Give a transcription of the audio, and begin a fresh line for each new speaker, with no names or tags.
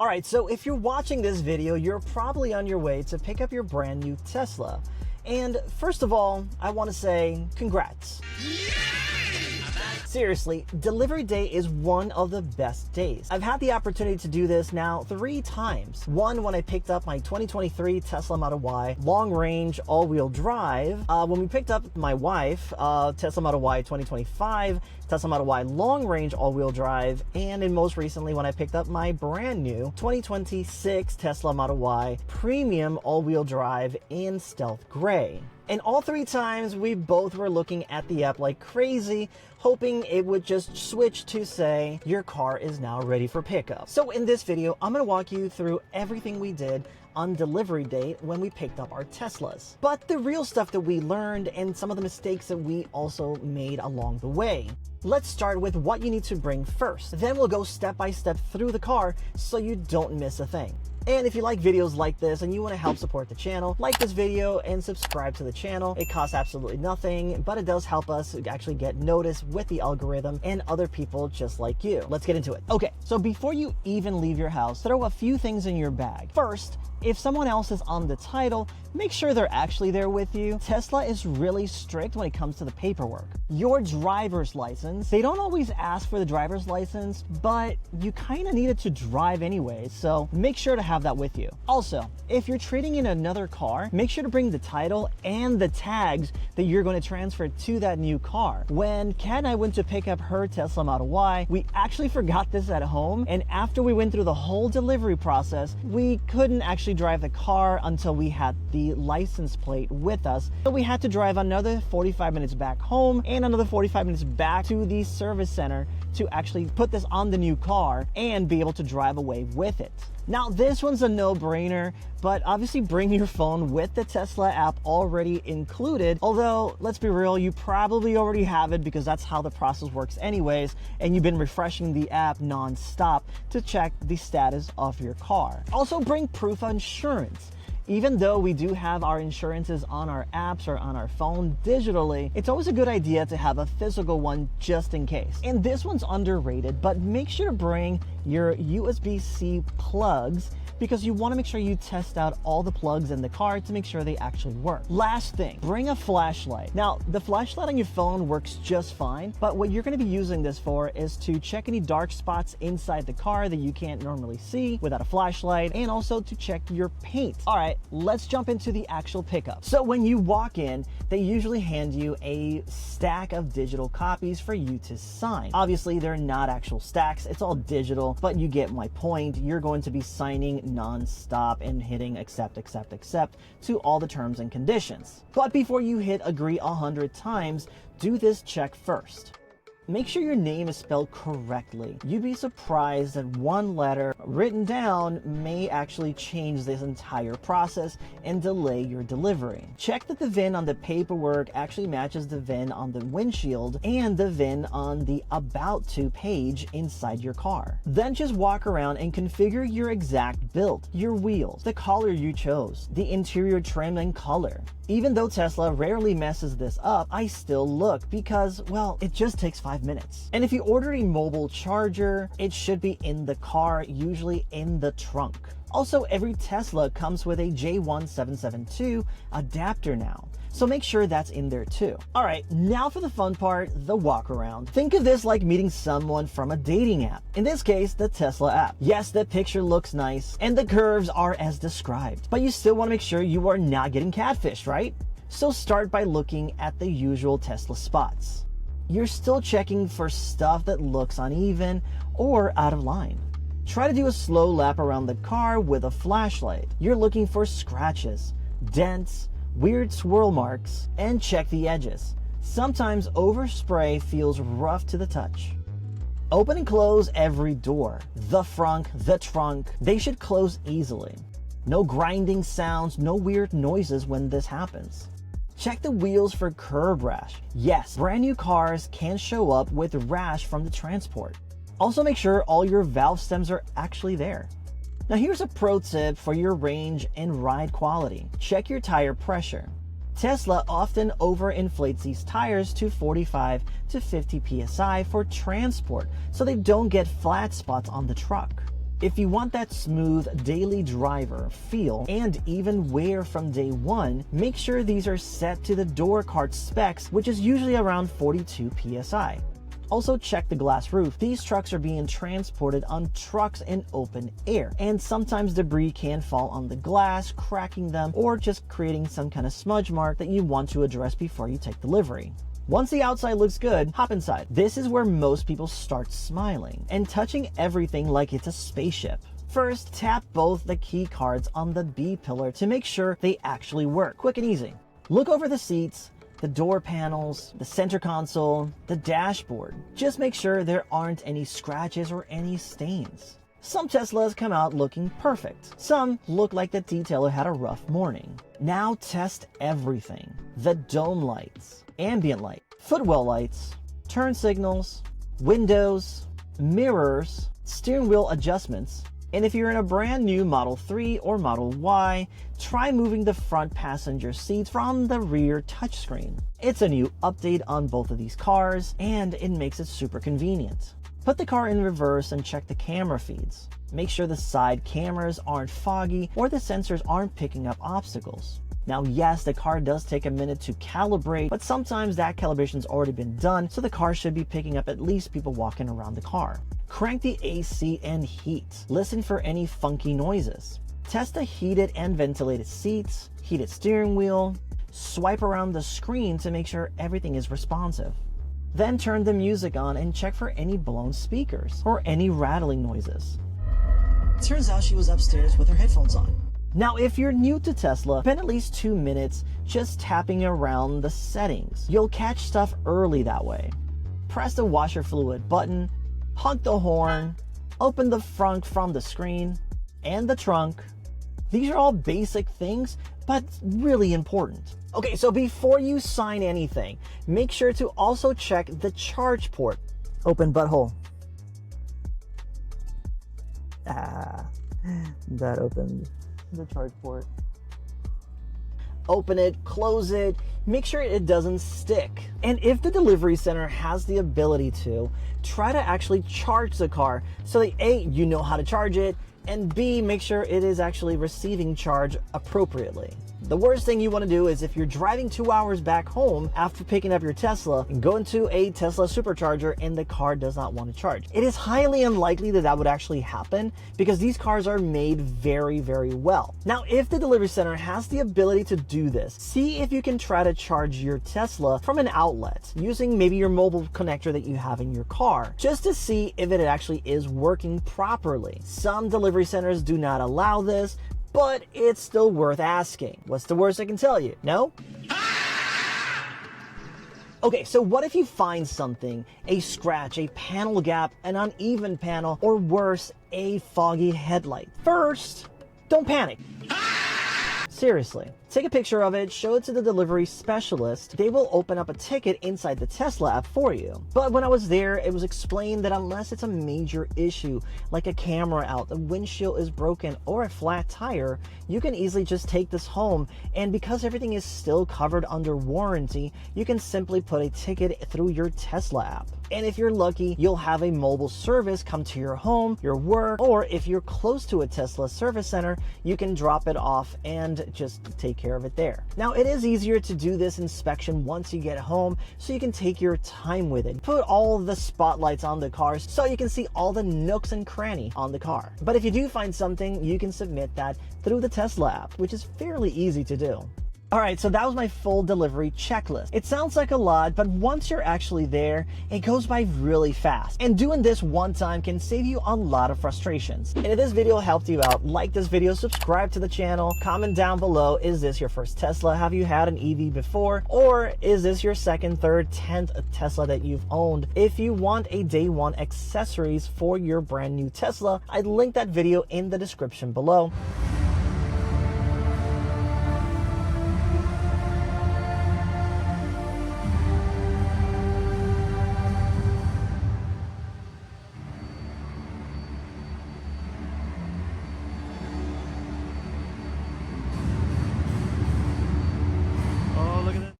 Alright, so if you're watching this video, you're probably on your way to pick up your brand new Tesla. And first of all, I want to say congrats. Seriously, delivery day is one of the best days. I've had the opportunity to do this now 3 times. One, when I picked up my 2023 Tesla Model Y long range all-wheel drive. When we picked up my wife, Tesla Model Y 2025, Tesla Model Y long range all-wheel drive, and most recently when I picked up my brand new 2026 Tesla Model Y premium all-wheel drive in stealth gray. And all 3 times we both were looking at the app like crazy, hoping it would just switch to say, your car is now ready for pickup. So in this video, I'm gonna walk you through everything we did on delivery day when we picked up our Teslas. But the real stuff that we learned and some of the mistakes that we also made along the way. Let's start with what you need to bring first. Then we'll go step by step through the car so you don't miss a thing. And if you like videos like this and you want to help support the channel, like this video and subscribe to the channel. It costs absolutely nothing, but it does help us actually get noticed with the algorithm and other people just like you. Let's get into it. Okay, so before you even leave your house, throw a few things in your bag. First, if someone else is on the title, make sure they're actually there with you. Tesla is really strict when it comes to the paperwork. Your driver's license, they don't always ask for the driver's license, but you kind of need it to drive anyway, so make sure to have that with you. Also, if you're trading in another car, make sure to bring the title and the tags that you're going to transfer to that new car. When Kat and I went to pick up her Tesla Model Y, we actually forgot this at home, and after we went through the whole delivery process, we couldn't actually drive the car until we had the license plate with us. So we had to drive another 45 minutes back home and another 45 minutes back to the service center to actually put this on the new car and be able to drive away with it. Now this one's a no-brainer, but obviously bring your phone with the Tesla app already included. Although, let's be real, you probably already have it because that's how the process works anyways, and you've been refreshing the app non-stop to check the status of your car. Also bring proof of insurance. Even though we do have our insurances on our apps or on our phone digitally, it's always a good idea to have a physical one just in case. And this one's underrated, but make sure to bring your USB-C plugs because you want to make sure you test out all the plugs in the car to make sure they actually work. Last thing, bring a flashlight. Now, the flashlight on your phone works just fine, but what you're going to be using this for is to check any dark spots inside the car that you can't normally see without a flashlight, and also to check your paint. All right, let's jump into the actual pickup. So when you walk in, they usually hand you a stack of digital copies for you to sign. Obviously, they're not actual stacks, it's all digital, but you get my point. You're going to be signing non-stop and hitting accept to all the terms and conditions. But before you hit agree 100 times, do this check first. Make sure your name is spelled correctly. You'd be surprised that one letter written down may actually change this entire process and delay your delivery. Check that the VIN on the paperwork actually matches the VIN on the windshield and the VIN on the About To page inside your car. Then just walk around and configure your exact build, your wheels, the color you chose, the interior trim and color. Even though Tesla rarely messes this up, I still look because, well, it just takes 5 minutes. And if you order a mobile charger, it should be in the car, usually in the trunk. Also, every Tesla comes with a J1772 adapter now, so make sure that's in there too. All right, now for the fun part, the walk around. Think of this like meeting someone from a dating app. In this case, the Tesla app. Yes, the picture looks nice and the curves are as described, but you still want to make sure you are not getting catfished, right? So start by looking at the usual Tesla spots. You're still checking for stuff that looks uneven or out of line. Try to do a slow lap around the car with a flashlight. You're looking for scratches, dents, weird swirl marks, and check the edges. Sometimes overspray feels rough to the touch. Open and close every door. The front, the trunk, they should close easily. No grinding sounds, no weird noises when this happens. Check the wheels for curb rash. Yes, brand new cars can show up with rash from the transport. Also make sure all your valve stems are actually there. Now here's a pro tip for your range and ride quality. Check your tire pressure. Tesla often overinflates these tires to 45 to 50 psi for transport, so they don't get flat spots on the truck. If you want that smooth daily driver feel and even wear from day one, make sure these are set to the door cart specs, which is usually around 42 psi. Also check the glass roof. These trucks are being transported on trucks in open air, and sometimes debris can fall on the glass, cracking them, or just creating some kind of smudge mark that you want to address before you take delivery. Once the outside looks good, hop inside. This is where most people start smiling and touching everything like it's a spaceship. First, tap both the key cards on the B pillar to make sure they actually work. Quick and easy. Look over the seats, the door panels, the center console, the dashboard. Just make sure there aren't any scratches or any stains. Some Teslas come out looking perfect. Some look like the detailer had a rough morning. Now test everything. The dome lights, ambient light, footwell lights, turn signals, windows, mirrors, steering wheel adjustments, and if you're in a brand new Model 3 or Model Y, try moving the front passenger seats from the rear touchscreen. It's a new update on both of these cars, and it makes it super convenient. Put the car in reverse and check the camera feeds. Make sure the side cameras aren't foggy or the sensors aren't picking up obstacles. Now, yes, the car does take a minute to calibrate, but sometimes that calibration's already been done, so the car should be picking up at least people walking around the car. Crank the AC and heat. Listen for any funky noises. Test the heated and ventilated seats, heated steering wheel. Swipe around the screen to make sure everything is responsive. Then turn the music on and check for any blown speakers or any rattling noises. Turns out she was upstairs with her headphones on. Now, if you're new to Tesla, spend at least 2 minutes just tapping around the settings. You'll catch stuff early that way. Press the washer fluid button, honk the horn, open the front from the screen, and the trunk. These are all basic things, but really important. Okay, so before you sign anything, make sure to also check the charge port. Open butthole. That opened the charge port. Open it, close it, make sure it doesn't stick. And if the delivery center has the ability to, try to actually charge the car so that A, you know how to charge it, and B, make sure it is actually receiving charge appropriately. The worst thing you want to do is if you're driving 2 hours back home after picking up your Tesla and go into a Tesla supercharger and the car does not want to charge. It is highly unlikely that that would actually happen because these cars are made very, very well. Now, if the delivery center has the ability to do this, see if you can try to charge your Tesla from an outlet using maybe your mobile connector that you have in your car, just to see if it actually is working properly. Some delivery centers do not allow this, but it's still worth asking. What's the worst I can tell you? No? Okay, so what if you find something, a scratch, a panel gap, an uneven panel, or worse, a foggy headlight? First, don't panic. Seriously, take a picture of it, show it to the delivery specialist. They will open up a ticket inside the Tesla app for you. But when I was there, it was explained that unless it's a major issue, like a camera out, the windshield is broken, or a flat tire, you can easily just take this home. And because everything is still covered under warranty, you can simply put a ticket through your Tesla app. And if you're lucky, you'll have a mobile service come to your home, your work, or if you're close to a Tesla service center, you can drop it off and just take care of it there. Now, it is easier to do this inspection once you get home, so you can take your time with it. Put all the spotlights on the car so you can see all the nooks and cranny on the car. But if you do find something, you can submit that through the Tesla app, which is fairly easy to do. Alright, so that was my full delivery checklist. It sounds like a lot, but once you're actually there, it goes by really fast. And doing this one time can save you a lot of frustrations. And if this video helped you out, like this video, subscribe to the channel, comment down below, is this your first Tesla? Have you had an EV before? Or is this your second, third, 10th Tesla that you've owned? If you want a day one accessories for your brand new Tesla, I'd link that video in the description below.